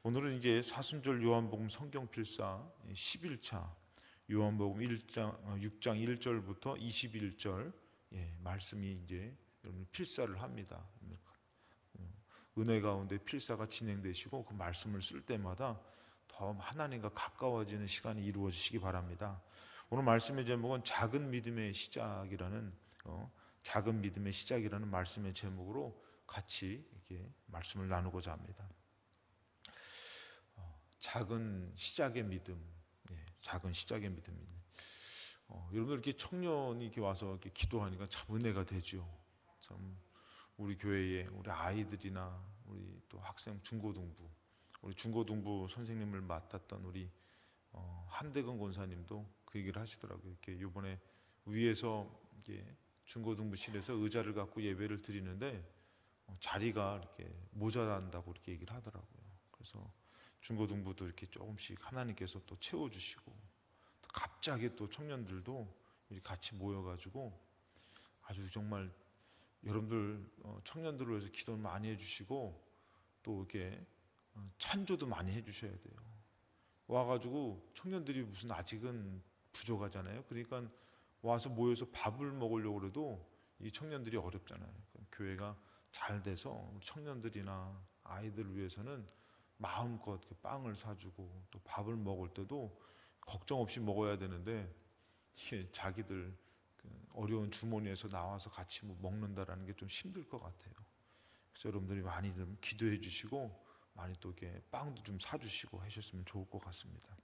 오늘은 이제 사순절 요한복음 성경필사 11차 요한복음 6장 1절부터 21절 말씀이 이제 여러분 필사를 합니다. 은혜 가운데 필사가 진행되시고 그 말씀을 쓸 때마다 더 하나님과 가까워지는 시간이 이루어지시기 바랍니다. 오늘 말씀의 제목은 작은 믿음의 시작이라는 말씀의 제목으로 같이 이렇게 말씀을 나누고자 합니다. 작은 시작의 믿음, 작은 시작의 믿음입니다. 여러분들 이렇게 청년이 이렇게 와서 이렇게 기도하니까 참 은혜가 되죠. 참 우리 교회에 우리 아이들이나 우리 또 학생 우리 중고등부 선생님을 맡았던 우리 한대근 권사님도 그 얘기를 하시더라고요. 이렇게 이번에 위에서 이게 중고등부실에서 의자를 갖고 예배를 드리는데 자리가 이렇게 모자란다고 이렇게 얘기를 하더라고요. 그래서 중고등부도 이렇게 조금씩 하나님께서 또 채워주시고 또 갑자기 또 청년들도 이렇게 같이 모여가지고 아주 정말 여러분들 청년들을 위해서 기도를 많이 해주시고 또 이렇게 찬조도 많이 해주셔야 돼요. 와가지고 청년들이 무슨 아직은 부족하잖아요. 그러니까 와서 모여서 밥을 먹으려고 해도 이 청년들이 어렵잖아요. 교회가 잘 돼서 청년들이나 아이들을 위해서는 마음껏 빵을 사주고 또 밥을 먹을 때도 걱정 없이 먹어야 되는데 이게 자기들 어려운 주머니에서 나와서 같이 먹는다라는 게 좀 힘들 것 같아요. 그래서 여러분들이 많이 좀 기도해 주시고 많이 또 이렇게 빵도 좀 사주시고 하셨으면 좋을 것 같습니다.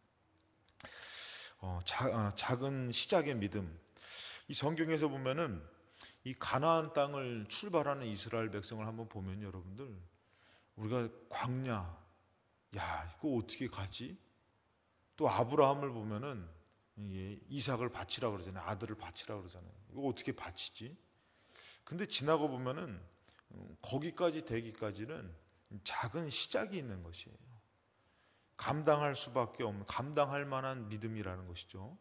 작은 시작의 믿음. 이 성경에서 보면은 이 가나안 땅을 출발하는 이스라엘 백성을 한번 보면 여러분들 우리가 광야, 이거 어떻게 가지? 또 아브라함을 보면은 이삭을 바치라 그러잖아요. 아들을 바치라 그러잖아요. 이거 어떻게 바치지? 근데 지나고 보면은 거기까지 되기까지는 작은 시작이 있는 것이에요. 감당할 수밖에 없는, 감당할 만한 믿음이라는 것이죠.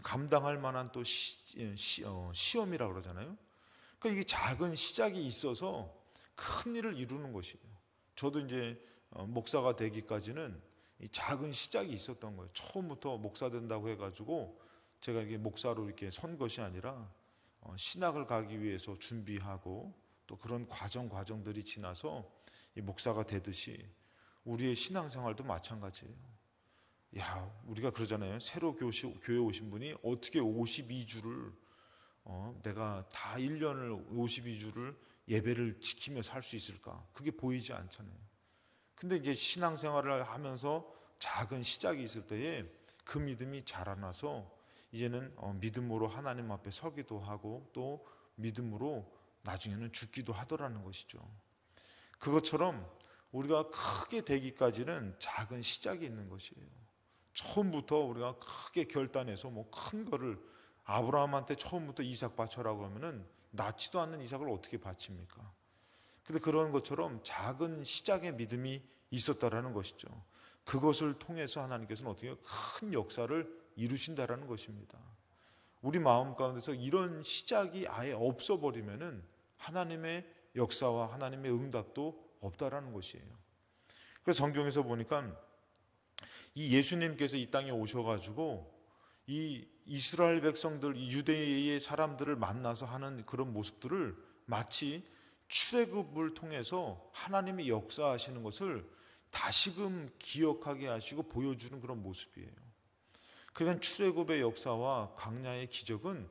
감당할 만한 또 시험이라고 그러잖아요. 그러니까 이게 작은 시작이 있어서 큰 일을 이루는 것이에요. 저도 이제 목사가 되기까지는 이 작은 시작이 있었던 거예요. 처음부터 목사 된다고 해가지고 제가 이게 목사로 이렇게 선 것이 아니라 신학을 가기 위해서 준비하고 또 그런 과정들이 지나서 이 목사가 되듯이 우리의 신앙생활도 마찬가지예요. 우리가 그러잖아요. 새로 교회 오신 분이 어떻게 52주를 내가 다 1년을 52주를 예배를 지키며 살 수 있을까? 그게 보이지 않잖아요. 근데 이제 신앙생활을 하면서 작은 시작이 있을 때에 그 믿음이 자라나서 이제는 믿음으로 하나님 앞에 서기도 하고 또 믿음으로 나중에는 죽기도 하더라는 것이죠. 그것처럼 우리가 크게 되기까지는 작은 시작이 있는 것이에요. 처음부터 우리가 크게 결단해서 큰 거를 아브라함한테 처음부터 이삭 바쳐라고 하면은 낳지도 않는 이삭을 어떻게 바칩니까? 근데 그런 것처럼 작은 시작의 믿음이 있었다라는 것이죠. 그것을 통해서 하나님께서는 어떻게 큰 역사를 이루신다라는 것입니다. 우리 마음 가운데서 이런 시작이 아예 없어버리면은 하나님의 역사와 하나님의 응답도 없다라는 것이에요. 그래서 성경에서 보니까 이 예수님께서 이 땅에 오셔가지고 이 이스라엘 백성들, 이 유대의 사람들을 만나서 하는 그런 모습들을 마치 출애굽을 통해서 하나님이 역사하시는 것을 다시금 기억하게 하시고 보여주는 그런 모습이에요. 그러니까 출애굽의 역사와 광야의 기적은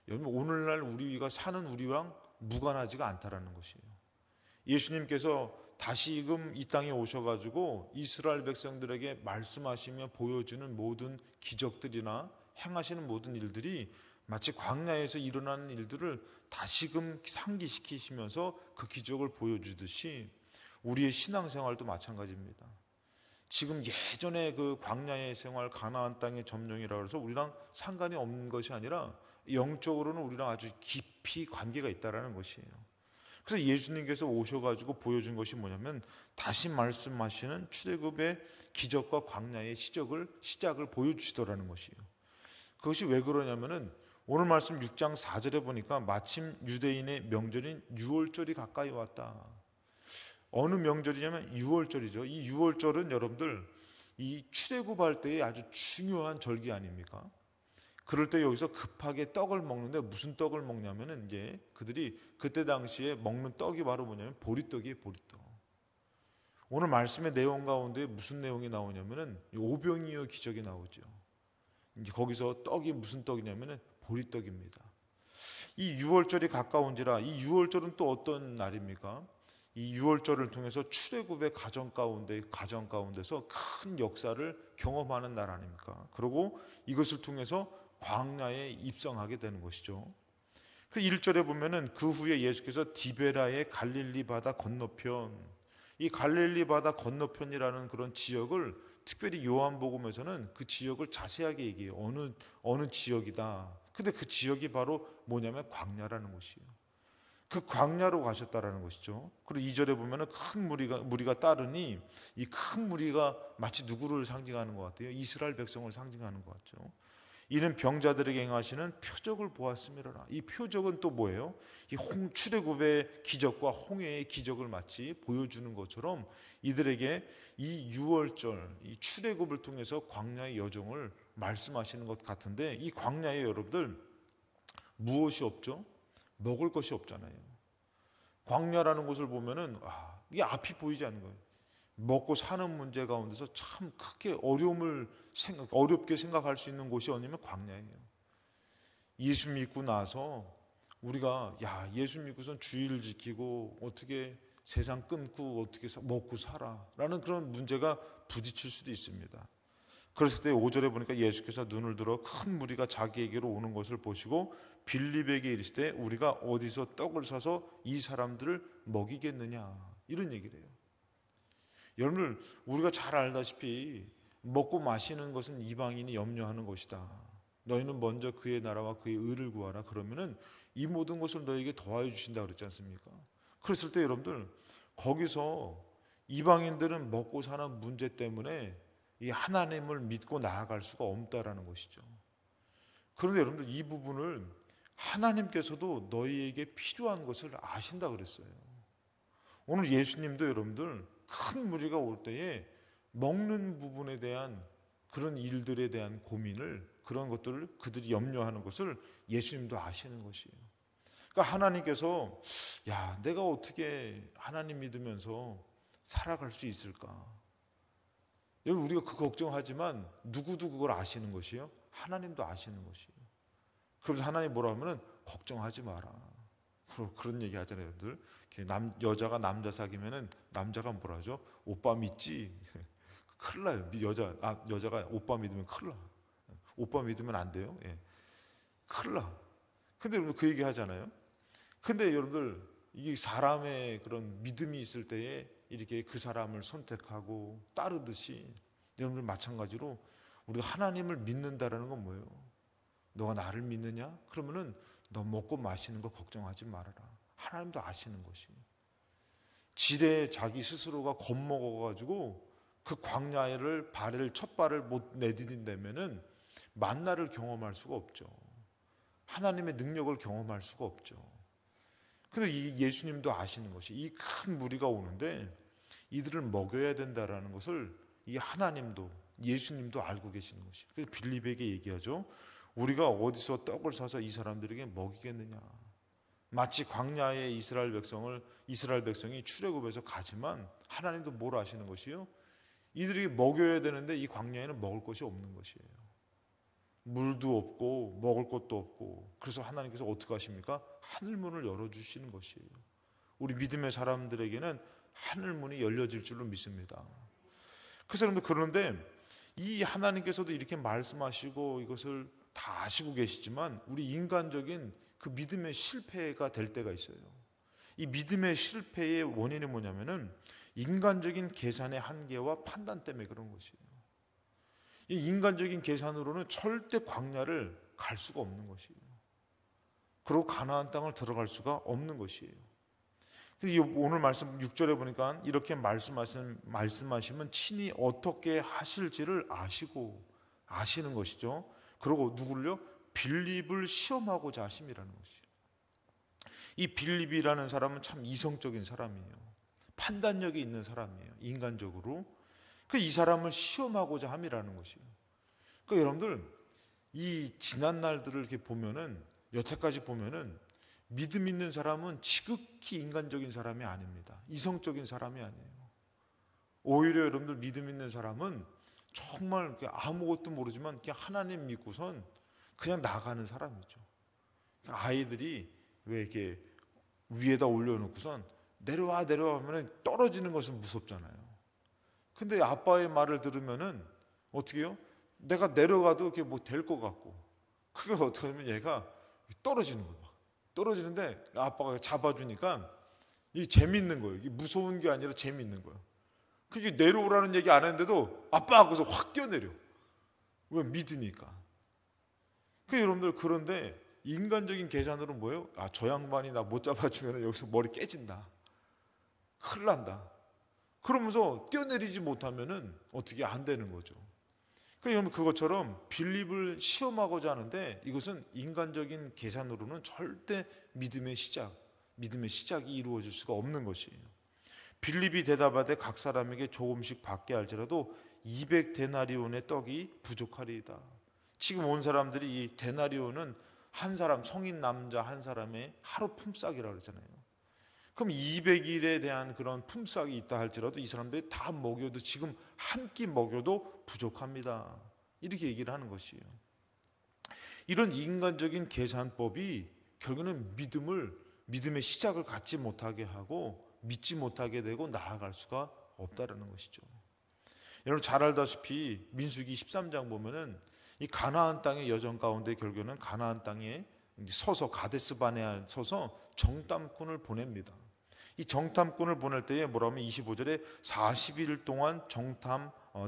여러분 오늘날 우리가 사는 우리랑 무관하지가 않다라는 것이에요. 예수님께서 다시금 이 땅에 오셔가지고 이스라엘 백성들에게 말씀하시며 보여주는 모든 기적들이나 행하시는 모든 일들이 마치 광야에서 일어나는 일들을 다시금 상기시키시면서 그 기적을 보여주듯이 우리의 신앙생활도 마찬가지입니다. 지금 예전에 그 광야의 생활, 가나안 땅의 점령이라고 해서 우리랑 상관이 없는 것이 아니라 영적으로는 우리랑 아주 깊이 관계가 있다는 것이에요. 그래서 예수님께서 오셔가지고 보여준 것이 뭐냐면 다시 말씀하시는 출애굽의 기적과 광야의 시작을 보여주시더라는 것이에요. 그것이 왜 그러냐면은 오늘 말씀 6장 4절에 보니까 마침 유대인의 명절인 유월절이 가까이 왔다. 어느 명절이냐면 유월절이죠. 이 유월절은 여러분들 이 출애굽할 때의 아주 중요한 절기 아닙니까? 그럴 때 여기서 급하게 떡을 먹는데 무슨 떡을 먹냐면은 이제 그들이 그때 당시에 먹는 떡이 바로 뭐냐면 보리떡이에요, 보리떡. 오늘 말씀의 내용 가운데 무슨 내용이 나오냐면은 오병이어 기적이 나오죠. 이제 거기서 떡이 무슨 떡이냐면은 보리떡입니다. 이 유월절이 가까운지라 이 유월절은 또 어떤 날입니까? 이 유월절을 통해서 출애굽의 가정 가운데서 큰 역사를 경험하는 날 아닙니까? 그리고 이것을 통해서 광야에 입성하게 되는 것이죠. 그 1절에 보면은 그 후에 예수께서 디베라의 갈릴리 바다 건너편, 이 갈릴리 바다 건너편이라는 그런 지역을 특별히 요한복음에서는 그 지역을 자세하게 얘기해요. 어느 지역이다. 근데 그 지역이 바로 뭐냐면 광야라는 곳이에요. 그 광야로 가셨다라는 것이죠. 그리고 2절에 보면은 큰 무리가 따르니 이 큰 무리가 마치 누구를 상징하는 것 같아요? 이스라엘 백성을 상징하는 것 같죠. 이는 병자들에게 행하시는 표적을 보았음이로라. 이 표적은 또 뭐예요? 이 출애굽의 기적과 홍해의 기적을 마치 보여주는 것처럼 이들에게 이 유월절, 이 출애굽을 통해서 광야의 여정을 말씀하시는 것 같은데, 이 광야에 여러분들 무엇이 없죠? 먹을 것이 없잖아요. 광야라는 곳을 보면은 이게 앞이 보이지 않는 거예요. 먹고 사는 문제 가운데서 참 크게 어렵게 생각할 수 있는 곳이 어디냐면 광야예요. 예수 믿고 나서 우리가 예수 믿고선 주의를 지키고 어떻게 세상 끊고 어떻게 먹고 살아라는 그런 문제가 부딪힐 수도 있습니다. 그랬을 때 5절에 보니까 예수께서 눈을 들어 큰 무리가 자기에게로 오는 것을 보시고 빌립에게 이르시되 우리가 어디서 떡을 사서 이 사람들을 먹이겠느냐, 이런 얘기를 해요. 여러분들, 우리가 잘 알다시피 먹고 마시는 것은 이방인이 염려하는 것이다. 너희는 먼저 그의 나라와 그의 의를 구하라. 그러면은 이 모든 것을 너에게 더하여 주신다 그랬지 않습니까? 그랬을 때 여러분들, 거기서 이방인들은 먹고 사는 문제 때문에 이 하나님을 믿고 나아갈 수가 없다라는 것이죠. 그런데 여러분들, 이 부분을 하나님께서도 너희에게 필요한 것을 아신다 그랬어요. 오늘 예수님도 여러분들 큰 무리가 올 때에 먹는 부분에 대한 그런 일들에 대한 고민을, 그런 것들을 그들이 염려하는 것을 예수님도 아시는 것이에요. 그러니까 하나님께서 내가 어떻게 하나님 믿으면서 살아갈 수 있을까? 여러분, 우리가 그 걱정하지만 누구도 그걸 아시는 것이에요. 하나님도 아시는 것이에요. 그래서 하나님 뭐라 하면은 걱정하지 마라. 그런 얘기 하잖아요, 여러분들. 여자가 남자 사귀면은 남자가 뭐라 하죠? 오빠 믿지? 큰일 나요. 여자가 오빠 믿으면 큰일 나. 오빠 믿으면 안 돼요. 큰일 나. 근데 여러분 그 얘기 하잖아요. 근데 여러분들, 이게 사람의 그런 믿음이 있을 때에 이렇게 그 사람을 선택하고 따르듯이 여러분들 마찬가지로 우리가 하나님을 믿는다라는 건 뭐예요? 너가 나를 믿느냐? 그러면은 너 먹고 마시는 거 걱정하지 말아라. 하나님도 아시는 것이에요. 지레 자기 스스로가 겁먹어가지고 그 광야를 첫 발을 못 내디딘다면은 만나를 경험할 수가 없죠. 하나님의 능력을 경험할 수가 없죠. 근데 이 예수님도 아시는 것이, 이 큰 무리가 오는데 이들을 먹여야 된다라는 것을 이 하나님도, 예수님도 알고 계시는 것이에요. 그래서 빌립에게 얘기하죠. 우리가 어디서 떡을 사서 이 사람들에게 먹이겠느냐. 마치 광야의 이스라엘 백성이 출애굽해서 가지만 하나님도 뭘 아시는 것이요? 이들이 먹여야 되는데 이 광야에는 먹을 것이 없는 것이에요. 물도 없고 먹을 것도 없고. 그래서 하나님께서 어떻게 하십니까? 하늘문을 열어주시는 것이에요. 우리 믿음의 사람들에게는 하늘문이 열려질 줄로 믿습니다. 그래서 여러분들, 그런데 이 하나님께서도 이렇게 말씀하시고 이것을 다 아시고 계시지만 우리 인간적인 그 믿음의 실패가 될 때가 있어요. 이 믿음의 실패의 원인이 뭐냐면은 인간적인 계산의 한계와 판단 때문에 그런 것이에요. 이 인간적인 계산으로는 절대 광야를 갈 수가 없는 것이에요. 그리고 가나안 땅을 들어갈 수가 없는 것이에요. 오늘 말씀 6절에 보니까 이렇게 말씀하시면 친히 어떻게 하실지를 아시는 것이죠. 그리고 누구를요? 빌립을 시험하고자 하심이라는 것이에요. 이 빌립이라는 사람은 참 이성적인 사람이에요. 판단력이 있는 사람이에요. 인간적으로. 이 사람을 시험하고자 함이라는 것이에요. 그러니까 여러분들 이 지난 날들을 이렇게 보면은, 여태까지 보면은 믿음 있는 사람은 지극히 인간적인 사람이 아닙니다. 이성적인 사람이 아니에요. 오히려 여러분들 믿음 있는 사람은 정말 아무것도 모르지만 그냥 하나님 믿고선 그냥 나가는 사람이죠. 아이들이 왜 이렇게 위에다 올려놓고선 내려와 하면 떨어지는 것은 무섭잖아요. 근데 아빠의 말을 들으면은 어떻게 해요? 내가 내려가도 이렇게 뭐 될 것 같고, 그게 어떻게 하면 얘가 떨어지는 거예요. 떨어지는데 아빠가 잡아주니까 이게 재밌는 거예요. 이게 무서운 게 아니라 재밌는 거예요. 그게 내려오라는 얘기 안 했는데도 아빠 하고서 확 뛰어내려. 왜? 믿으니까. 여러분들, 그런데 인간적인 계산으로 뭐예요? 저 양반이 나 못 잡아주면 여기서 머리 깨진다, 큰일 난다, 그러면서 뛰어내리지 못하면은 어떻게 안 되는 거죠. 여러분, 그것처럼 빌립을 시험하고자 하는데 이것은 인간적인 계산으로는 절대 믿음의 시작이 이루어질 수가 없는 것이에요. 빌립이 대답하되 각 사람에게 조금씩 받게 할지라도 200데나리온의 떡이 부족하리이다. 지금 온 사람들이 이 데나리온은 한 사람, 성인 남자 한 사람의 하루 품삯이라고 그러잖아요. 그럼 200일에 대한 그런 품삯이 있다 할지라도 이 사람들이 다 먹여도, 지금 한 끼 먹여도 부족합니다. 이렇게 얘기를 하는 것이에요. 이런 인간적인 계산법이 결국은 믿음의 시작을 갖지 못하게 하고 믿지 못하게 되고 나아갈 수가 없다라는 것이죠. 여러분 잘 알다시피 민수기 13장 보면은 이 가나안 땅의 여정 가운데 결국에는 가나안 땅에 서서 가데스바네아에 서서 정탐꾼을 보냅니다. 이 정탐꾼을 보낼 때에 뭐라고 하면 25절에 40일 동안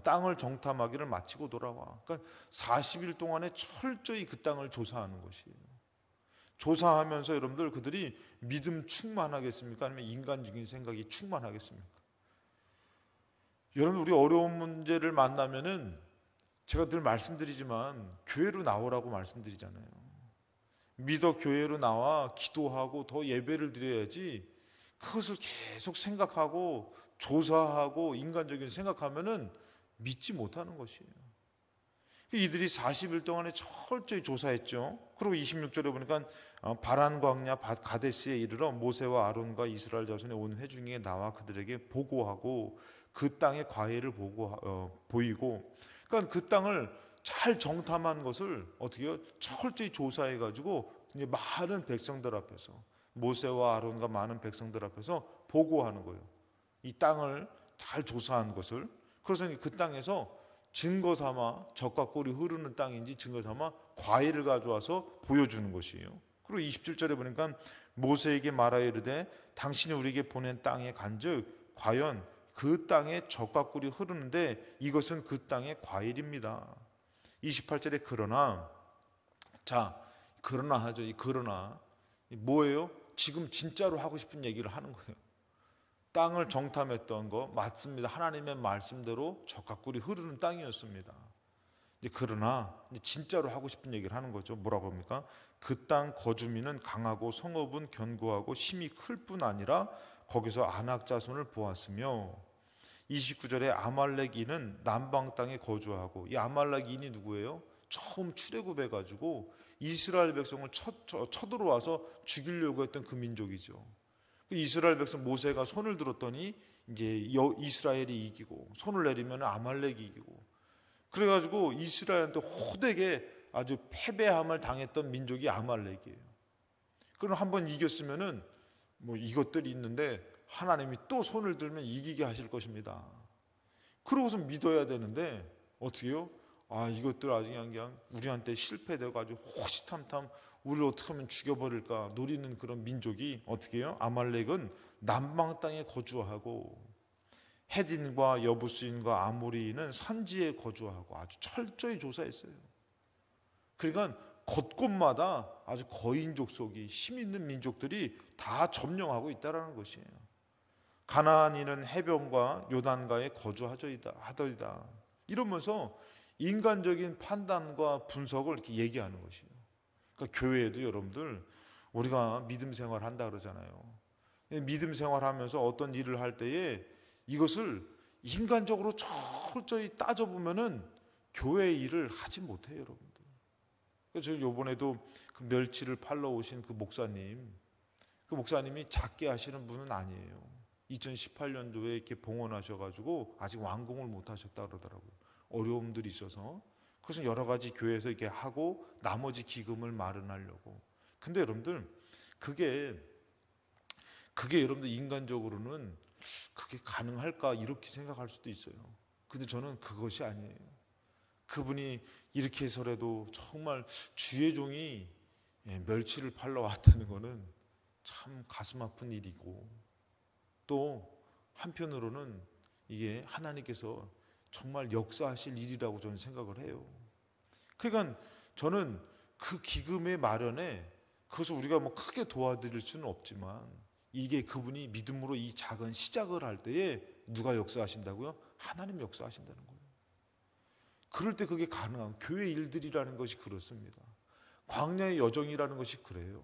땅을 정탐하기를 마치고 돌아와. 그러니까 40일 동안에 철저히 그 땅을 조사하는 것이에요. 조사하면서 여러분들 그들이 믿음 충만하겠습니까? 아니면 인간적인 생각이 충만하겠습니까? 여러분, 우리 어려운 문제를 만나면은 제가 늘 말씀드리지만 교회로 나오라고 말씀드리잖아요. 믿어 교회로 나와 기도하고 더 예배를 드려야지, 그것을 계속 생각하고 조사하고 인간적인 생각하면은 믿지 못하는 것이에요. 이들이 40일 동안에 철저히 조사했죠. 그리고 26절에 보니까 바란 광야 가데스에 이르러 모세와 아론과 이스라엘 자손의 온 회중에 나와 그들에게 보고하고 그 땅의 과일을 보이고, 그러니까 그 땅을 잘 정탐한 것을 어떻게 해요? 철저히 조사해 가지고 이제 많은 백성들 앞에서, 모세와 아론과 많은 백성들 앞에서 보고하는 거예요. 이 땅을 잘 조사한 것을. 그래서 그 땅에서 증거 삼아, 젖과 꿀이 흐르는 땅인지 증거 삼아 과일을 가져와서 보여주는 것이에요. 그리고 27절에 보니까 모세에게 말하여 이르되 당신이 우리에게 보낸 땅에 간즉 과연 그 땅에 젖과 꿀이 흐르는데 이것은 그 땅의 과일입니다. 28절에 그러나 하죠. 이 그러나 뭐예요? 지금 진짜로 하고 싶은 얘기를 하는 거예요. 땅을 정탐했던 거 맞습니다. 하나님의 말씀대로 젖과 꿀이 흐르는 땅이었습니다. 그러나 진짜로 하고 싶은 얘기를 하는 거죠. 뭐라고 합니까? 그 땅 거주민은 강하고 성읍은 견고하고 힘이 클 뿐 아니라 거기서 아낙 자손을 보았으며, 29절에 아말렉인은 남방 땅에 거주하고, 이 아말렉인이 누구예요? 처음 출애굽해가지고 이스라엘 백성을 쳐들어와서 죽이려고 했던 그 민족이죠. 이스라엘 백성 모세가 손을 들었더니 이제 이스라엘이 이기고, 손을 내리면 아말렉이 이기고, 그래가지고 이스라엘한테 호되게 아주 패배함을 당했던 민족이 아말렉이에요. 그럼 한번 이겼으면은 뭐 이것들이 있는데 하나님이 또 손을 들면 이기게 하실 것입니다. 그러고서 믿어야 되는데 어떻게 해요? 이것들 아주 그냥 우리한테 실패되고 아주 호시탐탐 우리를 어떻게 하면 죽여버릴까 노리는 그런 민족이 어떻게 해요? 아말렉은 남방 땅에 거주하고, 헤딘과 여부스인과 아모리인은 산지에 거주하고, 아주 철저히 조사했어요. 그러니까 곳곳마다 아주 거인족 속이 힘 있는 민족들이 다 점령하고 있다는 것이에요. 가나안인은 해변과 요단가에 거주하더이다. 이러면서 인간적인 판단과 분석을 이렇게 얘기하는 것이에요. 그러니까 교회에도 여러분들 우리가 믿음 생활 한다 그러잖아요. 믿음 생활하면서 어떤 일을 할 때에 이것을 인간적으로 철저히 따져보면은 교회 일을 하지 못해요, 여러분들. 그래서 저 요번에도 그 멸치를 팔러 오신 그 목사님이 작게 하시는 분은 아니에요. 2018년도에 이렇게 봉헌하셔가지고 아직 완공을 못 하셨다 그러더라고요. 어려움들이 있어서. 그래서 여러 가지 교회에서 이렇게 하고 나머지 기금을 마련하려고. 근데 여러분들 그게 여러분들 인간적으로는 그게 가능할까 이렇게 생각할 수도 있어요. 근데 저는 그것이 아니에요. 그분이 이렇게 해서라도 정말 주의 종이 멸치를 팔러 왔다는 거는 참 가슴 아픈 일이고, 또 한편으로는 이게 하나님께서 정말 역사하실 일이라고 저는 생각을 해요. 그러니까 저는 그 기금의 마련에 그것을 우리가 뭐 크게 도와드릴 수는 없지만, 이게 그분이 믿음으로 이 작은 시작을 할 때에 누가 역사하신다고요? 하나님 역사하신다는 거예요. 그럴 때 그게 가능한 교회 일들이라는 것이 그렇습니다. 광야의 여정이라는 것이 그래요.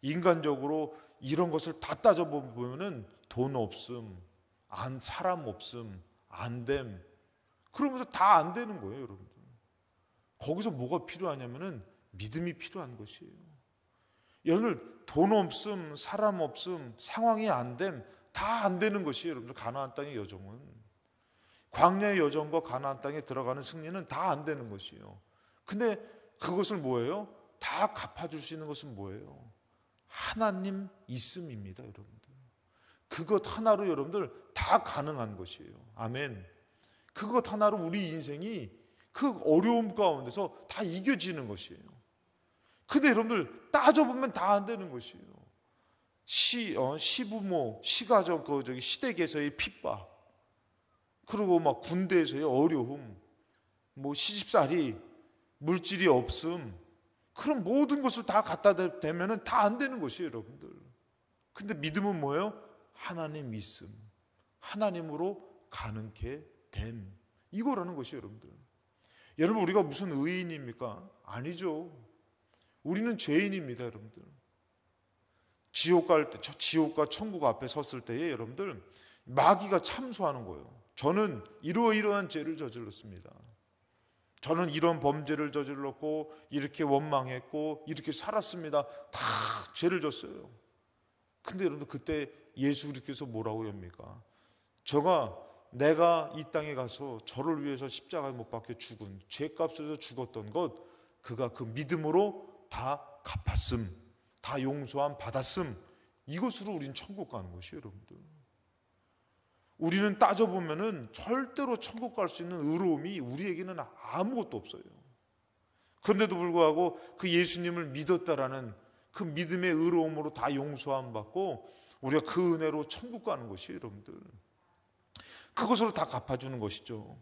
인간적으로 이런 것을 다 따져보면은 돈 없음, 사람 없음, 안됨, 그러면서 다 안 되는 거예요, 여러분들. 거기서 뭐가 필요하냐면은 믿음이 필요한 것이에요. 여러분들 돈 없음, 사람 없음, 상황이 안 됨, 다 안 되는 것이에요, 여러분들. 가나안 땅의 여정은, 광야의 여정과 가나안 땅에 들어가는 승리는 다 안 되는 것이에요. 근데 그것을 뭐예요? 다 갚아줄 수 있는 것은 뭐예요? 하나님 있음입니다, 여러분들. 그것 하나로 여러분들 다 가능한 것이에요. 아멘. 그것 하나로 우리 인생이 그 어려움 가운데서 다 이겨지는 것이에요. 근데 여러분들 따져보면 다 안 되는 것이에요. 시부모, 시가정, 시댁에서의 핍박, 그리고 막 군대에서의 어려움, 뭐 시집살이, 물질이 없음, 그런 모든 것을 다 갖다 대면은 다 안 되는 것이에요, 여러분들. 근데 믿음은 뭐예요? 하나님 있음, 하나님으로 가능케 됨, 이거라는 것이에요, 여러분들. 여러분, 우리가 무슨 의인입니까? 아니죠. 우리는 죄인입니다, 여러분들. 지옥 갈 때, 지옥과 천국 앞에 섰을 때에 여러분들 마귀가 참소하는 거예요. 저는 이러이러한 죄를 저질렀습니다. 저는 이런 범죄를 저질렀고 이렇게 원망했고 이렇게 살았습니다. 다 죄를 졌어요. 근데 여러분들 그때 예수 그리스도께서 뭐라고 합니까? 내가 이 땅에 가서 저를 위해서 십자가에 못 박혀 죽은, 죄값에서 죽었던 것, 그가 그 믿음으로 다 갚았음, 다 용서함 받았음, 이것으로 우린 천국 가는 것이에요, 여러분들. 우리는 따져보면은 절대로 천국 갈 수 있는 의로움이 우리에게는 아무것도 없어요. 그런데도 불구하고 그 예수님을 믿었다라는 그 믿음의 의로움으로 다 용서함 받고 우리가 그 은혜로 천국 가는 것이에요, 여러분들. 그것으로 다 갚아주는 것이죠.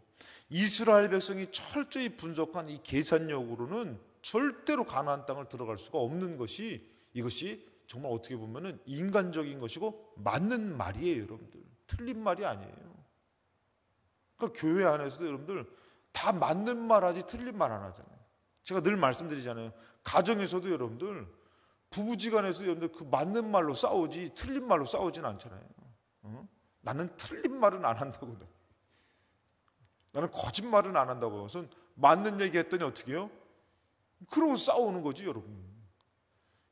이스라엘 백성이 철저히 분석한 이 계산력으로는 절대로 가나안 땅을 들어갈 수가 없는 것이, 이것이 정말 어떻게 보면은 인간적인 것이고 맞는 말이에요, 여러분들. 틀린 말이 아니에요. 그러니까 교회 안에서도 여러분들 다 맞는 말 하지 틀린 말 안 하잖아요. 제가 늘 말씀드리잖아요. 가정에서도 여러분들, 부부지간에서도 여러분들 그 맞는 말로 싸우지 틀린 말로 싸우진 않잖아요. 나는 틀린 말은 안 한다고, 나는 거짓말은 안 한다고. 그래서 맞는 얘기 했더니 어떻게 해요? 그러고 싸우는 거지, 여러분.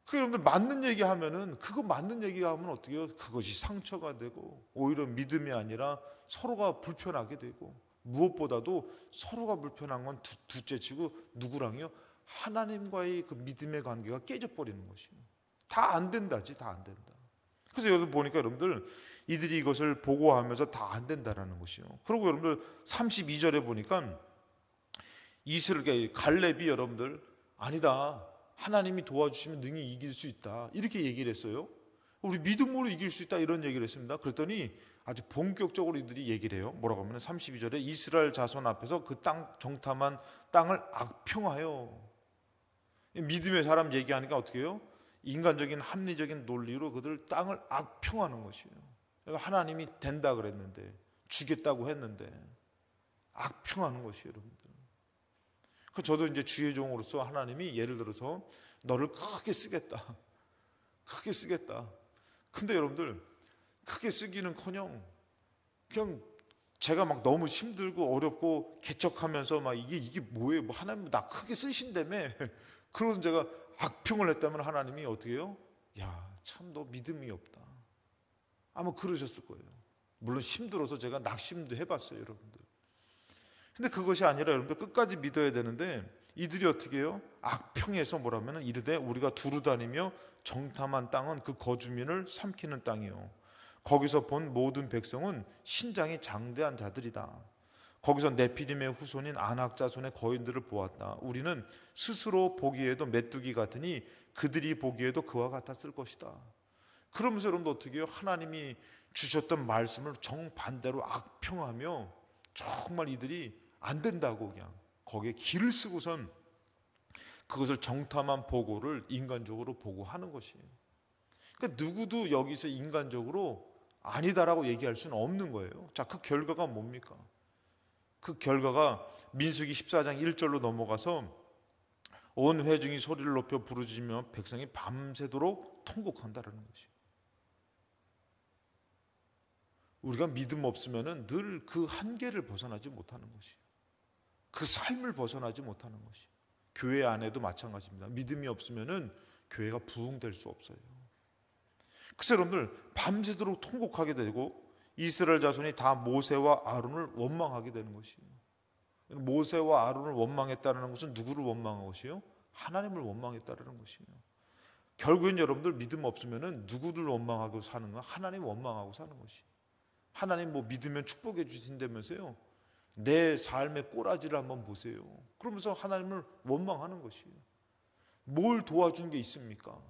그 여러분들 맞는 얘기 하면은, 그거 맞는 얘기 하면 어떻게 해요? 그것이 상처가 되고 오히려 믿음이 아니라 서로가 불편하게 되고, 무엇보다도 서로가 불편한 건 둘째치고 누구랑요? 하나님과의 그 믿음의 관계가 깨져버리는 것이에요. 다 안 된다지, 다 안 된다. 그래서 여러분 보니까 여러분들 이들이 이것을 보고하면서 다 안 된다라는 것이요. 그리고 여러분들 32절에 보니까 이스라엘 갈렙이 여러분들 아니다, 하나님이 도와주시면 능히 이길 수 있다, 이렇게 얘기를 했어요. 우리 믿음으로 이길 수 있다, 이런 얘기를 했습니다. 그랬더니 아주 본격적으로 이들이 얘기를 해요. 뭐라고 하면 32절에 이스라엘 자손 앞에서 그 땅 정탐한 땅을 악평하여. 믿음의 사람 얘기하니까 어떻게 해요? 인간적인 합리적인 논리로 그들 땅을 악평하는 것이에요. 하나님이 된다 그랬는데, 주겠다고 했는데 악평하는 것이에요, 여러분들. 저도 이제 주의 종으로서 하나님이 예를 들어서 너를 크게 쓰겠다, 크게 쓰겠다, 근데 여러분들 크게 쓰기는커녕 그냥 제가 막 너무 힘들고 어렵고 개척하면서 막 이게 뭐예요? 뭐 하나님 나 크게 쓰신다며. 그러고 제가 악평을 했다면 하나님이 어떻게 해요? 야, 참 너 믿음이 없다. 아마 그러셨을 거예요. 물론 힘들어서 제가 낙심도 해봤어요, 여러분들. 근데 그것이 아니라 여러분들 끝까지 믿어야 되는데 이들이 어떻게 해요? 악평에서 뭐라면 이르되 우리가 두루 다니며 정탐한 땅은 그 거주민을 삼키는 땅이요. 거기서 본 모든 백성은 신장이 장대한 자들이다. 거기서 네피림의 후손인 아낙 자손의 거인들을 보았다. 우리는 스스로 보기에도 메뚜기 같으니 그들이 보기에도 그와 같았을 것이다. 그러면서 여러분도 어떻게 해요? 하나님이 주셨던 말씀을 정반대로 악평하며 정말 이들이 안 된다고 그냥 거기에 길을 쓰고선 그것을 정탐한 보고를 인간적으로 보고하는 것이에요. 그러니까 누구도 여기서 인간적으로 아니다라고 얘기할 수는 없는 거예요. 자, 그 결과가 뭡니까? 그 결과가 민수기 14장 1절로 넘어가서 온 회중이 소리를 높여 부르짖으며 백성이 밤새도록 통곡한다라는 것이에요. 우리가 믿음 없으면은 늘 그 한계를 벗어나지 못하는 것이에요. 그 삶을 벗어나지 못하는 것이에요. 교회 안에도 마찬가지입니다. 믿음이 없으면은 교회가 부흥될 수 없어요. 그래서 여러분들 밤새도록 통곡하게 되고 이스라엘 자손이 다 모세와 아론을 원망하게 되는 것이에요. 모세와 아론을 원망했다는 것은 누구를 원망한 것이요? 하나님을 원망했다는 것이에요. 결국엔 여러분들 믿음 없으면은 누구를 원망하고 사는가? 하나님 원망하고 사는 것이에요. 하나님 뭐 믿으면 축복해 주신다면서요. 내 삶의 꼬라지를 한번 보세요. 그러면서 하나님을 원망하는 것이에요. 뭘 도와준 게 있습니까?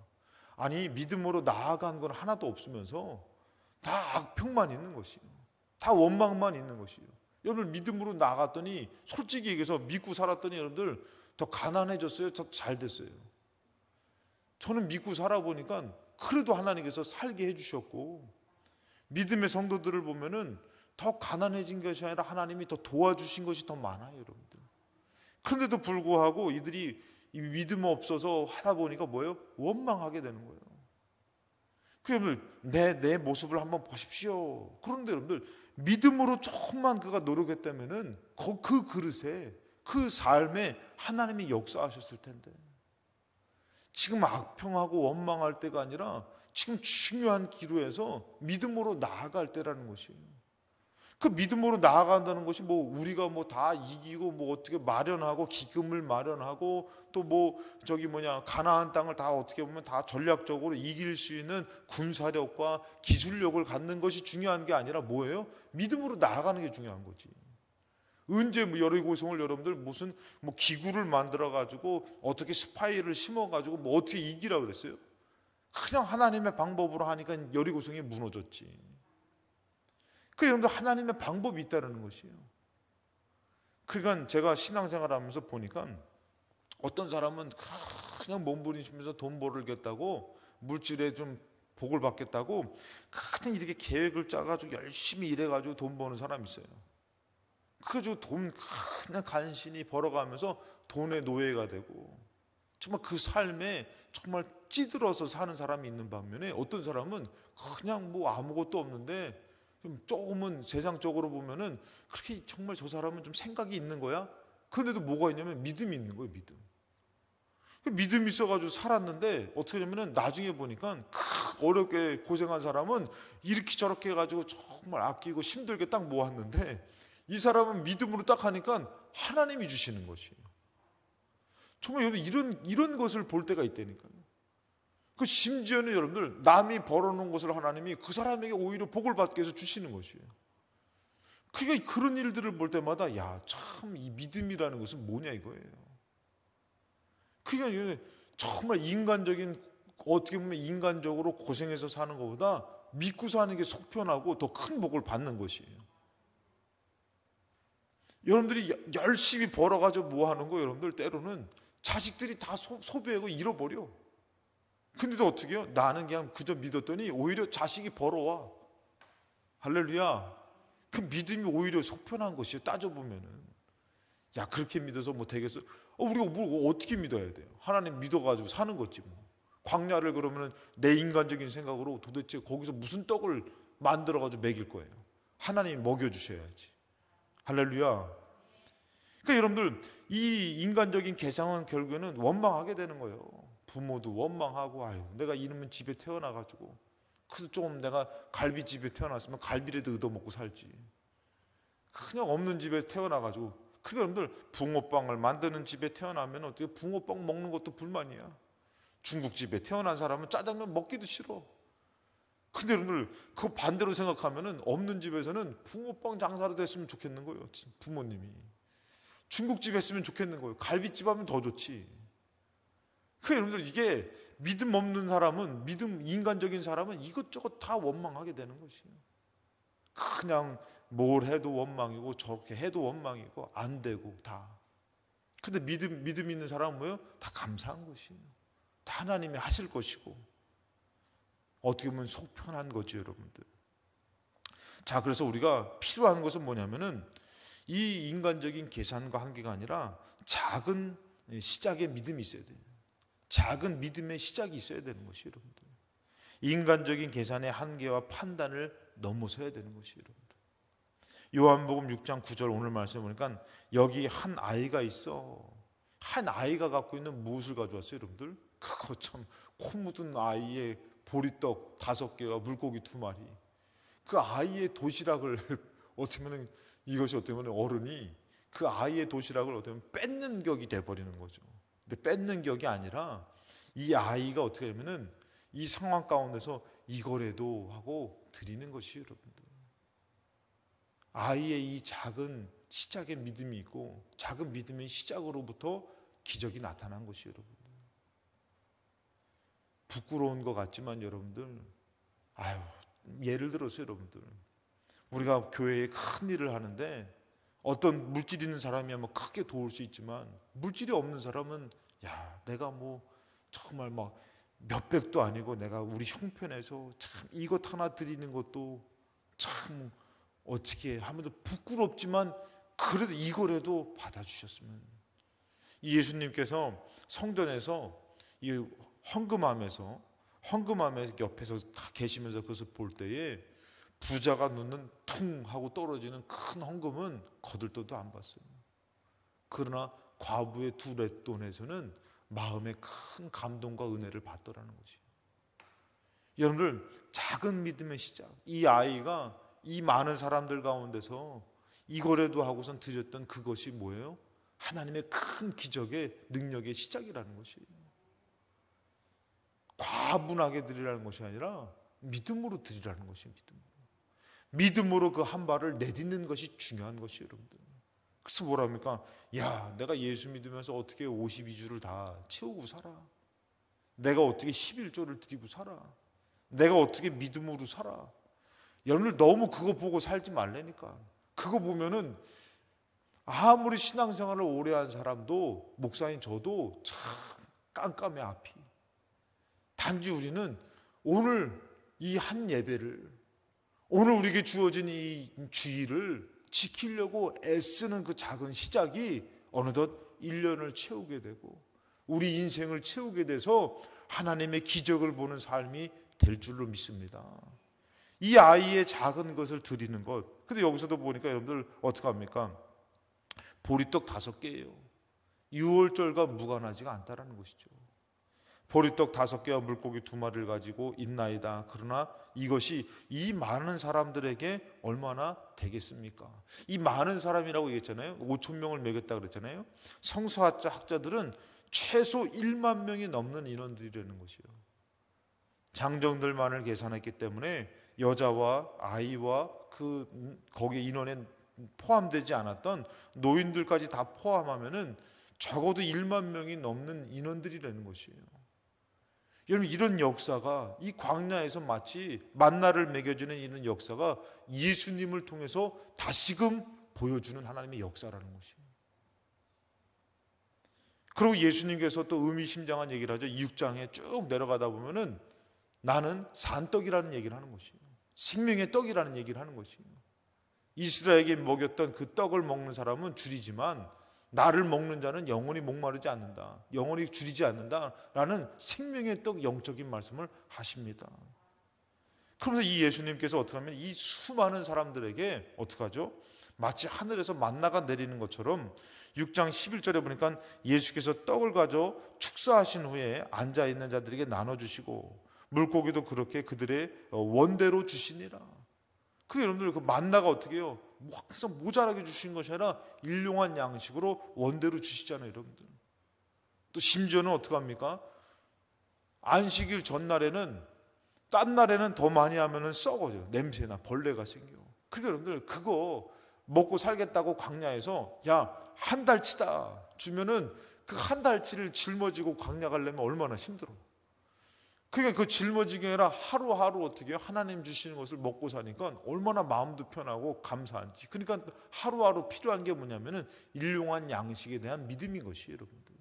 아니 믿음으로 나아간 건 하나도 없으면서 다 악평만 있는 것이에요. 다 원망만 있는 것이에요. 여러분 믿음으로 나아갔더니 솔직히 얘기해서 믿고 살았더니 여러분들 더 가난해졌어요? 더 잘 됐어요? 저는 믿고 살아보니까 그래도 하나님께서 살게 해주셨고 믿음의 성도들을 보면은 더 가난해진 것이 아니라 하나님이 더 도와주신 것이 더 많아요, 여러분들. 그런데도 불구하고 이들이 이 믿음 없어서 하다 보니까 뭐예요? 원망하게 되는 거예요. 그 여러분 내 모습을 한번 보십시오. 그런데 여러분들 믿음으로 조금만 그가 노력했다면은 그 그릇에 그 삶에 하나님이 역사하셨을 텐데 지금 악평하고 원망할 때가 아니라 지금 중요한 기로에서 믿음으로 나아갈 때라는 것이에요. 그 믿음으로 나아간다는 것이 뭐 우리가 뭐 다 이기고 뭐 어떻게 마련하고 기금을 마련하고 또 뭐 가나안 땅을 다 어떻게 보면 다 전략적으로 이길 수 있는 군사력과 기술력을 갖는 것이 중요한 게 아니라 뭐예요? 믿음으로 나아가는 게 중요한 거지. 언제 뭐 여리고성을 여러분들 무슨 뭐 기구를 만들어 가지고 어떻게 스파이를 심어 가지고 뭐 어떻게 이기라 그랬어요? 그냥 하나님의 방법으로 하니까 여리고성이 무너졌지. 그 여러분들 하나님의 방법이 있다는 것이에요. 그러니까 제가 신앙생활하면서 보니까 어떤 사람은 그냥 몸부림치면서 돈 벌겠다고 물질에 좀 복을 받겠다고 그냥 이렇게 계획을 짜가지고 열심히 일해가지고 돈 버는 사람이 있어요. 그래가지고 돈 그냥 간신히 벌어가면서 돈의 노예가 되고 정말 그 삶에 정말 찌들어서 사는 사람이 있는 반면에 어떤 사람은 그냥 뭐 아무것도 없는데 조금은 세상적으로 보면은 그렇게 정말 저 사람은 좀 생각이 있는 거야. 그런데도 뭐가 있냐면 믿음이 있는 거예요. 믿음이 있어가지고 살았는데 어떻게 되냐면은 나중에 보니까 어렵게 고생한 사람은 이렇게 저렇게 해가지고 정말 아끼고 힘들게 딱 모았는데 이 사람은 믿음으로 딱 하니까 하나님이 주시는 것이에요. 정말 여러분 이런 것을 볼 때가 있다니까요. 그 심지어는 여러분들 남이 벌어놓은 것을 하나님이 그 사람에게 오히려 복을 받게 해서 주시는 것이에요. 그러니까 그런 일들을 볼 때마다 야, 참 이 믿음이라는 것은 뭐냐 이거예요. 그러니까 정말 인간적인 어떻게 보면 인간적으로 고생해서 사는 것보다 믿고 사는 게 속편하고 더 큰 복을 받는 것이에요. 여러분들이 열심히 벌어가지고 뭐 하는 거예요? 여러분들 때로는 자식들이 다 소비하고 잃어버려. 근데도 어떻게 해요? 나는 그냥 그저 믿었더니 오히려 자식이 벌어와. 할렐루야. 그 믿음이 오히려 속편한 것이에요. 따져보면은. 야, 그렇게 믿어서 뭐 되겠어? 우리가 뭐 어떻게 믿어야 돼요? 하나님 믿어가지고 사는 거지 뭐. 광야를 그러면 내 인간적인 생각으로 도대체 거기서 무슨 떡을 만들어가지고 먹일 거예요? 하나님이 먹여주셔야지. 할렐루야. 그러니까 여러분들 이 인간적인 계상은 결국에는 원망하게 되는 거예요. 부모도 원망하고 아유 내가 이놈은 집에 태어나가지고 그래도 좀 내가 갈비집에 태어났으면 갈비라도 얻어먹고 살지. 그냥 없는 집에 태어나가지고 그러니까 여러분들 붕어빵을 만드는 집에 태어나면 어떻게 붕어빵 먹는 것도 불만이야. 중국집에 태어난 사람은 짜장면 먹기도 싫어. 근데 여러분들 그 반대로 생각하면은 없는 집에서는 붕어빵 장사로 됐으면 좋겠는 거예요. 부모님이. 중국집 했으면 좋겠는 거예요. 갈비집 하면 더 좋지. 그 여러분들 이게 믿음 없는 사람은 인간적인 사람은 이것저것 다 원망하게 되는 것이에요. 그냥 뭘 해도 원망이고 저렇게 해도 원망이고 안 되고 다. 근데 믿음 있는 사람은 뭐예요? 다 감사한 것이에요. 다 하나님이 하실 것이고 어떻게 보면 속 편한 거죠, 여러분들. 자, 그래서 우리가 필요한 것은 뭐냐면은 이 인간적인 계산과 한계가 아니라 작은 시작의 믿음이 있어야 돼요. 작은 믿음의 시작이 있어야 되는 것이 여러분들. 인간적인 계산의 한계와 판단을 넘어서야 되는 것이 여러분들. 요한복음 6장 9절 오늘 말씀해 보니까 여기 한 아이가 있어. 한 아이가 갖고 있는 무엇을 가져왔어요, 여러분들? 그거 참 코 묻은 아이의 보리떡 5개와 물고기 2마리. 그 아이의 도시락을 어떻게 보면 이것이 어떻게 보면 어른이 그 아이의 도시락을 어떻게 보면 뺏는 격이 돼버리는 거죠. 근데 뺏는 격이 아니라 이 아이가 어떻게 하면은 이 상황 가운데서 이거라도 하고 드리는 것이 여러분들. 아이의 이 작은 시작의 믿음이 있고 작은 믿음의 시작으로부터 기적이 나타난 것이 여러분들. 부끄러운 것 같지만 여러분들 예를 들어서 여러분들 우리가 교회에 큰 일을 하는데 어떤 물질 있는 사람이야 뭐 크게 도울 수 있지만 물질이 없는 사람은 내가 뭐 정말 막 몇백도 아니고 내가 우리 형편에서 참 이것 하나 드리는 것도 참 어떻게 하면서 부끄럽지만 그래도 이거라도 받아주셨으면. 예수님께서 성전에서 이 헌금함에 옆에서 계시면서 그것을 볼 때에 부자가 놓는 퉁 하고 떨어지는 큰 헌금은 거들떠도 안 봤어요. 그러나 과부의 2 렛돈에서는 마음의 큰 감동과 은혜를 받더라는 거지. 여러분들 작은 믿음의 시작, 이 아이가 이 많은 사람들 가운데서 이거라도 하고선 드렸던 그것이 뭐예요? 하나님의 큰 기적의 능력의 시작이라는 것이에요. 과분하게 드리라는 것이 아니라 믿음으로 드리라는 것이 믿음으로 그 한 발을 내딛는 것이 중요한 것이에요, 여러분들. 그래서 뭐라 합니까? 내가 예수 믿으면서 어떻게 52주를 다 채우고 살아? 내가 어떻게 11조를 드리고 살아? 내가 어떻게 믿음으로 살아? 여러분들 너무 그거 보고 살지 말라니까. 그거 보면은 아무리 신앙생활을 오래 한 사람도 목사인 저도 참 깜깜해 앞이. 단지 우리는 오늘 이 한 예배를 오늘 우리에게 주어진 이 주일을 지키려고 애쓰는 그 작은 시작이 어느덧 1년을 채우게 되고 우리 인생을 채우게 돼서 하나님의 기적을 보는 삶이 될 줄로 믿습니다. 이 아이의 작은 것을 드리는 것. 근데 여기서도 보니까 여러분들 어떻게 합니까? 보리떡 5개예요. 유월절과 무관하지가 않다라는 것이죠. 보리떡 5개와 물고기 2마리를 가지고 있나이다. 그러나 이것이 이 많은 사람들에게 얼마나 되겠습니까? 이 많은 사람이라고 얘기했잖아요. 5천 명을 먹였다 그랬잖아요. 성서학자들은 최소 1만 명이 넘는 인원들이라는 것이에요. 장정들만을 계산했기 때문에 여자와 아이와 거기 인원에 포함되지 않았던 노인들까지 다 포함하면은 적어도 1만 명이 넘는 인원들이라는 것이에요. 여러분 이런 역사가 이 광야에서 마치 만나를 먹여주는 이런 역사가 예수님을 통해서 다시금 보여주는 하나님의 역사라는 것이에요. 그리고 예수님께서 또 의미심장한 얘기를 하죠. 6장에 쭉 내려가다 보면은 나는 산떡이라는 얘기를 하는 것이에요. 생명의 떡이라는 얘기를 하는 것이에요. 이스라엘에게 먹였던 그 떡을 먹는 사람은 줄이지만 나를 먹는 자는 영원히 목마르지 않는다, 영원히 줄이지 않는다라는 생명의 떡 영적인 말씀을 하십니다. 그러면서 이 예수님께서 어떻게 하면 이 수많은 사람들에게 어떻게 하죠? 마치 하늘에서 만나가 내리는 것처럼 6장 11절에 보니까 예수께서 떡을 가져 축사하신 후에 앉아있는 자들에게 나눠주시고 물고기도 그렇게 그들의 원대로 주시니라. 그 여러분들 그 만나가 어떻게 해요? 항상 모자라게 주신 것이 아니라 일용한 양식으로 원대로 주시잖아요, 여러분들. 또 심지어는 어떻게 합니까? 안식일 전날에는 딴 날에는 더 많이 하면은 썩어져요. 냄새나 벌레가 생겨. 그러니까 여러분들 그거 먹고 살겠다고 광야에서 한 달치다 주면은 그 한 달치를 짊어지고 광야 가려면 얼마나 힘들어. 그러니까 그 짊어지기 아니라 하루하루 어떻게 해요? 하나님 주시는 것을 먹고 사니까 얼마나 마음도 편하고 감사한지. 그러니까 하루하루 필요한 게 뭐냐면은 일용한 양식에 대한 믿음인 것이에요, 여러분들.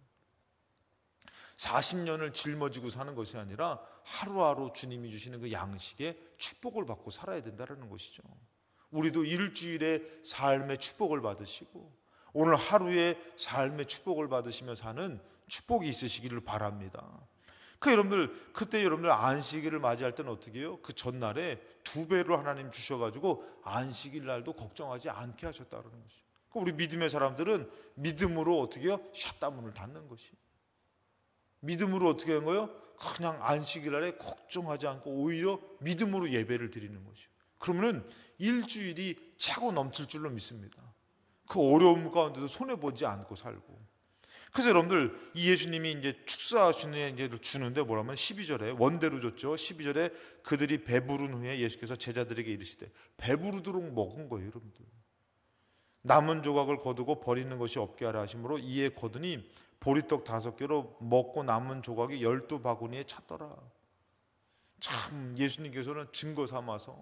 40년을 짊어지고 사는 것이 아니라 하루하루 주님이 주시는 그 양식에 축복을 받고 살아야 된다는 것이죠. 우리도 일주일의 삶의 축복을 받으시고 오늘 하루의 삶의 축복을 받으시며 사는 축복이 있으시기를 바랍니다. 여러분들 그때 여러분들 안식일을 맞이할 때는 어떻게 해요? 그 전날에 2배로 하나님 주셔가지고 안식일 날도 걱정하지 않게 하셨다는 것이죠. 우리 믿음의 사람들은 믿음으로 어떻게 해요? 샷다문을 닫는 것이. 믿음으로 어떻게 한 거예요? 그냥 안식일 날에 걱정하지 않고 오히려 믿음으로 예배를 드리는 것이요. 그러면은 일주일이 차고 넘칠 줄로 믿습니다. 그 어려움 가운데도 손해보지 않고 살고. 그래서 여러분들 이 예수님이 이제 축사하시는 이제 주는데 뭐라면 12절에 원대로 줬죠. 12절에 그들이 배부른 후에 예수께서 제자들에게 이르시되 배부르도록 먹은 거예요, 여러분들. 남은 조각을 거두고 버리는 것이 없게 하라 하심으로 이에 거두니 보리떡 5개로 먹고 남은 조각이 12바구니에 찼더라. 참 예수님께서는 증거 삼아서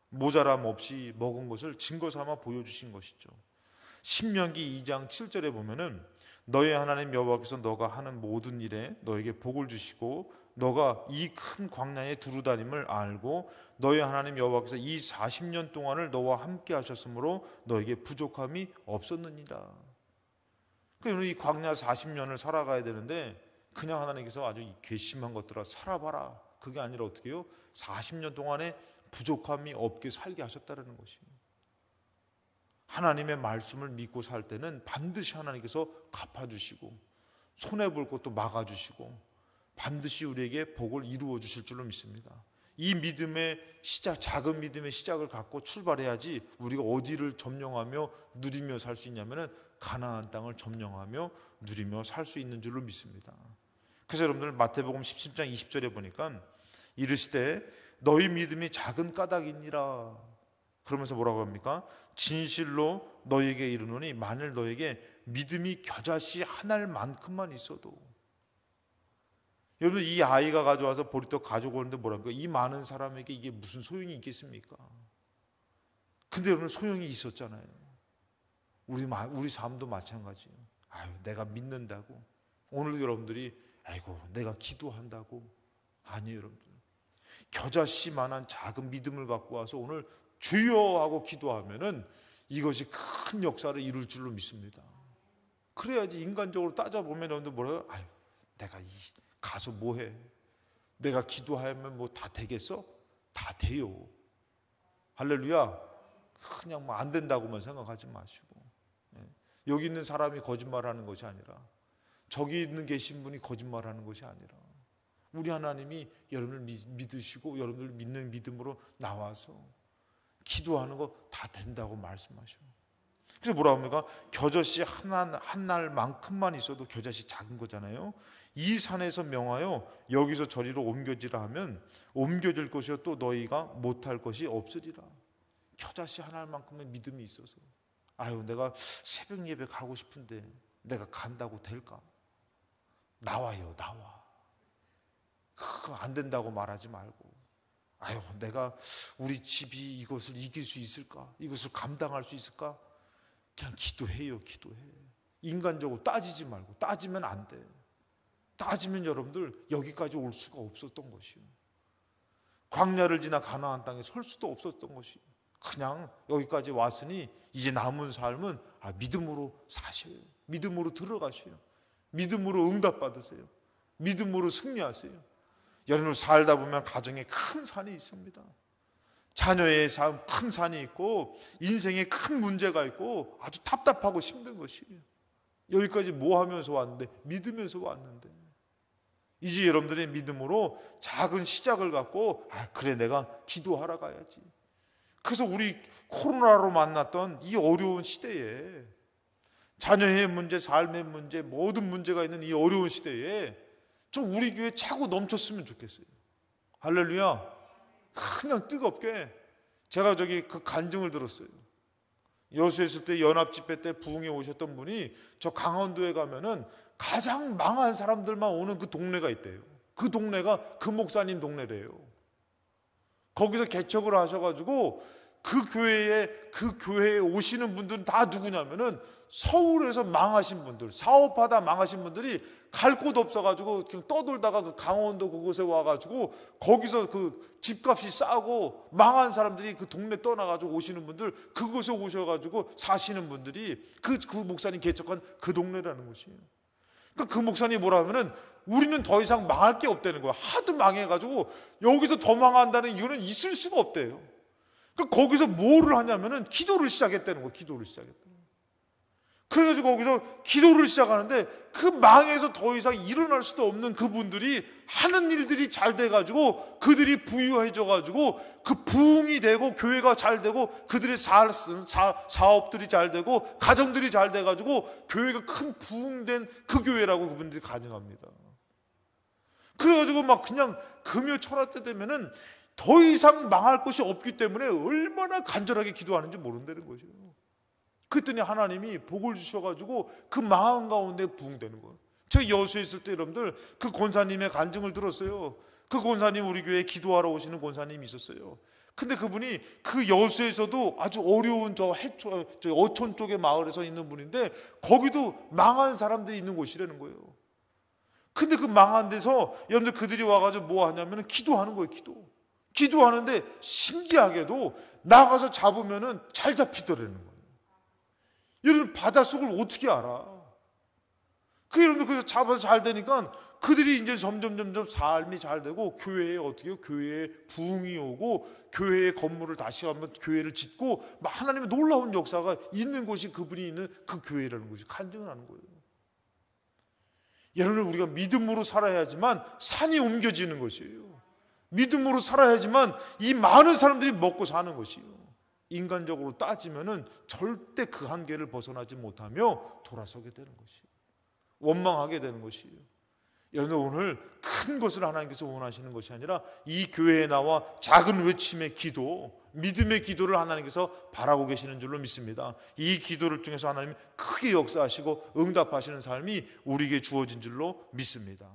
모자람 없이 먹은 것을 증거 삼아 보여주신 것이죠. 신명기 2장 7절에 보면은 너희 하나님 여호와께서 너가 하는 모든 일에 너에게 복을 주시고 너가 이 큰 광야에 두루다님을 알고 너희 하나님 여호와께서 이 40년 동안을 너와 함께 하셨으므로 너에게 부족함이 없었느니라. 그러니까 이 광야 40년을 살아가야 되는데 그냥 하나님께서 아주 괘씸한 것들아 살아봐라. 그게 아니라 어떻게 해요? 40년 동안에 부족함이 없게 살게 하셨다는 것이에요. 하나님의 말씀을 믿고 살 때는 반드시 하나님께서 갚아주시고 손해볼 것도 막아주시고 반드시 우리에게 복을 이루어 주실 줄로 믿습니다. 이 믿음의 시작, 작은 믿음의 시작을 갖고 출발해야지 우리가 어디를 점령하며 누리며 살 수 있냐면은 가나안 땅을 점령하며 누리며 살 수 있는 줄로 믿습니다. 그래서 여러분들 마태복음 17장 20절에 보니까 이르시되 너희 믿음이 작은 까닭이니라. 그러면서 뭐라고 합니까? 진실로 너에게 이르노니 만일 너에게 믿음이 겨자씨 한 알만큼만 있어도. 여러분 이 아이가 가져와서 보리떡 가지고 오는데 뭐랍니까? 이 많은 사람에게 이게 무슨 소용이 있겠습니까? 근데 여러분 소용이 있었잖아요. 우리 삶도 마찬가지예요. 아유 내가 믿는다고 오늘도 여러분들이 아이고 내가 기도한다고. 아니에요 여러분들. 겨자씨만한 작은 믿음을 갖고 와서 오늘 주여 하고 기도하면은 이것이 큰 역사를 이룰 줄로 믿습니다. 그래야지. 인간적으로 따져보면 여러분들 뭐래요? 아유 내가 가서 뭐해? 내가 기도하면 뭐 다 되겠어? 다 돼요. 할렐루야. 그냥 뭐 안 된다고만 생각하지 마시고, 여기 있는 사람이 거짓말하는 것이 아니라 저기 있는 계신 분이 거짓말하는 것이 아니라 우리 하나님이 여러분을 믿으시고 여러분을 믿는 믿음으로 나와서 기도하는 거 다 된다고 말씀하셔요. 그래서 뭐라 합니까? 겨자씨 한 날만큼만 있어도 겨자씨 작은 거잖아요. 이 산에서 명하여 여기서 저리로 옮겨지라 하면 옮겨질 것이요 또 너희가 못할 것이 없으리라. 겨자씨 한 알만큼의 믿음이 있어서 아유 내가 새벽 예배 가고 싶은데 내가 간다고 될까? 나와요 나와. 그거 안 된다고 말하지 말고 아유 내가 우리 집이 이것을 이길 수 있을까? 이것을 감당할 수 있을까? 그냥 기도해요. 기도해. 인간적으로 따지지 말고. 따지면 안 돼. 따지면 여러분들 여기까지 올 수가 없었던 것이요. 광야를 지나 가나안 땅에 설 수도 없었던 것이 그냥 여기까지 왔으니 이제 남은 삶은 믿음으로 사셔요. 믿음으로 들어가세요. 믿음으로 응답받으세요. 믿음으로 승리하세요. 여러분 살다 보면 가정에 큰 산이 있습니다. 자녀의 삶 큰 산이 있고 인생에 큰 문제가 있고 아주 답답하고 힘든 것이에요. 여기까지 뭐 하면서 왔는데? 믿으면서 왔는데 이제 여러분들이 믿음으로 작은 시작을 갖고 그래 내가 기도하러 가야지. 그래서 우리 코로나로 만났던 이 어려운 시대에 자녀의 문제, 삶의 문제, 모든 문제가 있는 이 어려운 시대에 좀 우리 교회 차고 넘쳤으면 좋겠어요. 할렐루야. 그냥 뜨겁게 제가 그 간증을 들었어요. 여수에 있을 때 연합집회 때 부흥에 오셨던 분이 저 강원도에 가면은 가장 망한 사람들만 오는 그 동네가 있대요. 그 동네가 그 목사님 동네래요. 거기서 개척을 하셔가지고 그 교회에 오시는 분들은 다 누구냐면은 서울에서 망하신 분들, 사업하다 망하신 분들이 갈 곳 없어가지고 그냥 떠돌다가 그 강원도 그곳에 와가지고 거기서 그 집값이 싸고 망한 사람들이 그 동네 떠나가지고 오시는 분들, 그곳에 오셔가지고 사시는 분들이 그 목사님 개척한 그 동네라는 것이에요. 그러니까 그 목사님이 뭐라 하면은 우리는 더 이상 망할 게 없다는 거야. 하도 망해가지고 여기서 더 망한다는 이유는 있을 수가 없대요. 그러니까 거기서 뭐를 하냐면은 기도를 시작했다는 거예요. 기도를 시작했다는 거예요. 그래가지고 거기서 기도를 시작하는데 그 망에서 더 이상 일어날 수도 없는 그분들이 하는 일들이 잘 돼가지고 그들이 부유해져가지고 그 부흥이 되고 교회가 잘 되고 그들의 사업들이 잘 되고 가정들이 잘 돼가지고 교회가 큰 부흥된 그 교회라고 그분들이 가정합니다. 그래가지고 막 그냥 금요 철화 때 되면은 더 이상 망할 것이 없기 때문에 얼마나 간절하게 기도하는지 모른다는 거죠. 그랬더니 하나님이 복을 주셔가지고 그 망한 가운데 부흥되는 거예요. 제가 여수에 있을 때 여러분들 그 권사님의 간증을 들었어요. 그 권사님 우리 교회에 기도하러 오시는 권사님이 있었어요. 근데 그분이 그 여수에서도 아주 어려운 저 어촌 쪽의 마을에서 있는 분인데 거기도 망한 사람들이 있는 곳이라는 거예요. 근데 그 망한 데서 여러분들 그들이 와가지고 뭐 하냐면 기도하는 거예요. 기도하는데 신기하게도 나가서 잡으면은 잘 잡히더라는 거예요. 여러분 바닷속을 어떻게 알아? 그 여러분들 그래서 잡아서 잘 되니까 그들이 이제 점점 삶이 잘 되고 교회에 어떻게 교회에 부흥이 오고 교회의 건물을 다시 한번 교회를 짓고 하나님의 놀라운 역사가 있는 곳이 그분이 있는 그 교회라는 것이 간증을 하는 거예요. 여러분 우리가 믿음으로 살아야지만 산이 옮겨지는 것이에요. 믿음으로 살아야지만 이 많은 사람들이 먹고 사는 것이에요. 인간적으로 따지면은 절대 그 한계를 벗어나지 못하며 돌아서게 되는 것이에요. 원망하게 되는 것이에요. 여러분 오늘 큰 것을 하나님께서 원하시는 것이 아니라 이 교회에 나와 작은 외침의 기도, 믿음의 기도를 하나님께서 바라고 계시는 줄로 믿습니다. 이 기도를 통해서 하나님이 크게 역사하시고 응답하시는 삶이 우리에게 주어진 줄로 믿습니다.